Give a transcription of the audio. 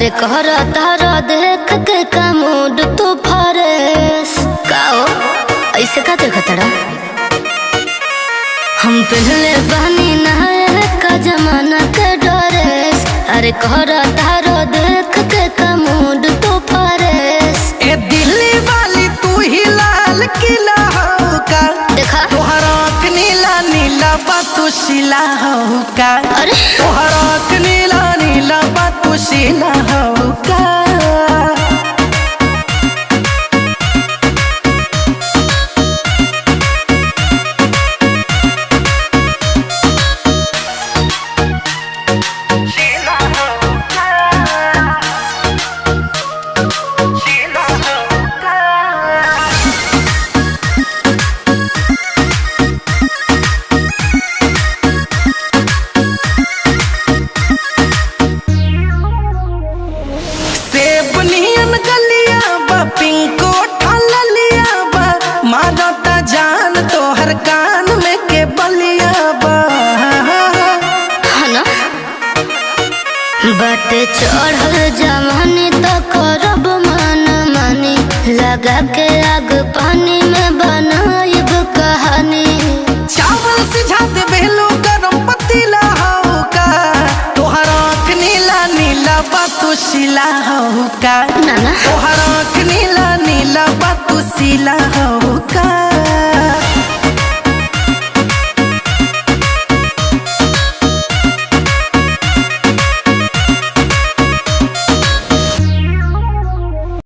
अरे कहरा तारा देख के का मूड तू फरेस का हो ऐसे का देखतड़ा हम पहले बहनी नहाए का जमाना के ड्रेस। अरे कहरा तारा देख के का मूड तू फरेस। ए दिल्ली वाली तू ही लाल किला हो का देखा तोहरा नीला नीला बातू शिला हो का। अरे तोहरा नीला नीला बातू शिला हो का। पिंको ठाला लिया बा मारता जान तोहर कान में के बलिया बा ना बाटे चढ़ल जवानी तो करब मन मानी लगा के आग पानी में बनाइब कहानी। चावल सिझा दे बेलू गरम पतीला हो का तोहरा नीला नीला बातू शिला हो का। ना ना तोहरा